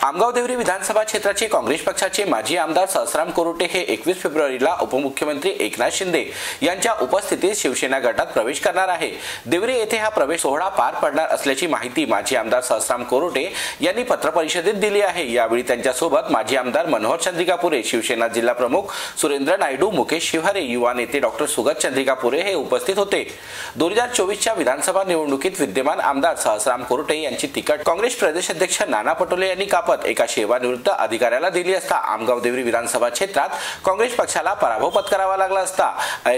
आमगाव देवरी विधानसभा क्षेत्राचे काँग्रेस पक्षाचे माजी आमदार सहस्राम कोरोटे हे 21 फेब्रुवारीला उपमुख्यमंत्री एकनाथ शिंदे यांच्या उपस्थितीत शिवसेना गटात प्रवेश करणार आहे। देवरी येथे हा प्रवेश सोहळा पार पडणार असल्याची माहिती माजी आमदार सहस्राम कोरोटे यांनी पत्रपरिषदेत दिली आहे। यावेळी त्यांच्या सोबत माजी आमदार मनोहर चंद्रिकापुरे, शिवसेना जिल्हा प्रमुख सुरेंद्र नायडू, मुकेश शिवहरे, युवा नेते डॉक्टर सुगत चंद्रिकापुरे हे उपस्थित होते। 2024च्या विधानसभा निवडणुकीत विद्यमान आमदार सहस्राम कोरोटे यांची तिकीट काँग्रेस प्रदेश अध्यक्ष नाना पटोले यांनी कापत एका सेवानिवृत्त अधिकाऱ्याला दिली असता आमगाव देवरी विधानसभा क्षेत्रात काँग्रेस पक्षाला पराभव पत्करावा लागला असता।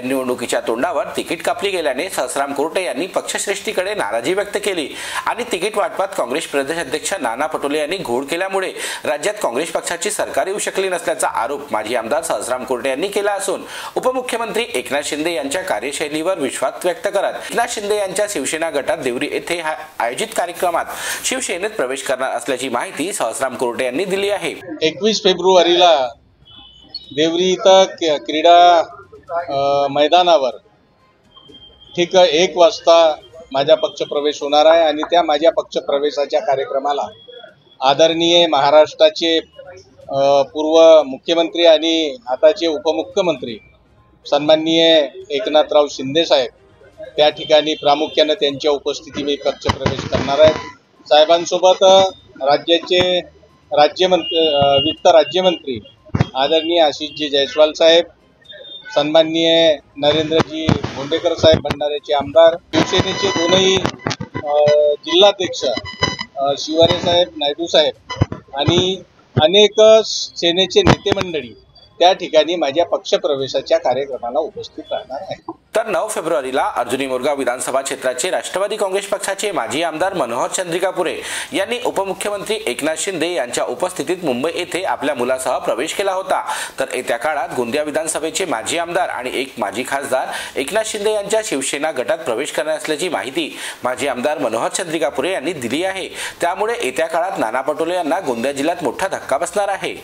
निवडणुकीच्या तोंडावर तिकीट कापली गेल्याने सहस्राम कोरोटे यांनी पक्षश्रेष्ठीकडे नाराजी व्यक्त केली आणि तिकीट वाटपात काँग्रेस प्रदेश अध्यक्ष नाना पटोले यांनी घोळ केल्यामुळे राज्यात काँग्रेस पक्षाची सरकार येऊ शकली नसल्याचा आरोप माजी आमदार सहस्राम कोरोटे यांनी केला असून उपमुख्यमंत्री एकनाथ शिंदे यांच्या कार्यशैलीवर विश्वास व्यक्त करत एकनाथ शिंदे यांच्या शिवसेना गटात देवरी येथे आयोजित कार्यक्रमात शिवसेनेत प्रवेश करणार असल्याची माहिती सहस्राम कोरोटे यांनी दिली आहे। 21 फेब्रुवारीला देवरी इथं क्रीडा मैदानावर ठीक 1 वाजता माझा पक्ष प्रवेश होणार आहे आणि त्या माझ्या पक्ष प्रवेशाच्या कार्यक्रमाला आदरणीय महाराष्ट्राचे पूर्व मुख्यमंत्री आणि आताचे उपमुख्यमंत्री सन्माननीय एकनाथराव शिंदे साहेब त्या ठिकाणी प्रामुख्याने त्यांच्या उपस्थिती मी पक्ष प्रवेश करणार आहे। साहेबांसोबत राज्याचे वित्त राज्यमंत्री आदरणीय आशिषजी जयस्वाल साहेब, सन्माननीय नरेंद्रजी भोंडेकर साहेब भंडाऱ्याचे आमदार, शिवसेनेचे दोनही जिल्हाध्यक्ष शिवहरे साहेब, नायडू साहेब आणि अनेक सेनेचे नेते मंडळी त्या ठिकाणी माझ्या पक्षप्रवेशाच्या कार्यक्रमाला उपस्थित राहणार आहे। तर 9 फेब्रुवारीला अर्जुनी मोरगाव विधानसभा क्षेत्राचे राष्ट्रवादी काँग्रेस पक्षाचे माजी आमदार मनोहर चंद्रिकापुरे यांनी उपमुख्यमंत्री एकनाथ शिंदे यांच्या उपस्थितीत मुंबई येथे आपल्या मुलासह प्रवेश केला होता। तर येत्या काळात गोंदिया विधानसभेचे माजी आमदार आणि एक माजी खासदार एकनाथ शिंदे यांच्या शिवसेना गटात प्रवेश करणार असल्याची माहिती माजी आमदार मनोहर चंद्रिकापुरे यांनी दिली आहे। त्यामुळे येत्या काळात नाना पटोले यांना गोंदिया जिल्ह्यात मोठा धक्का बसणार आहे।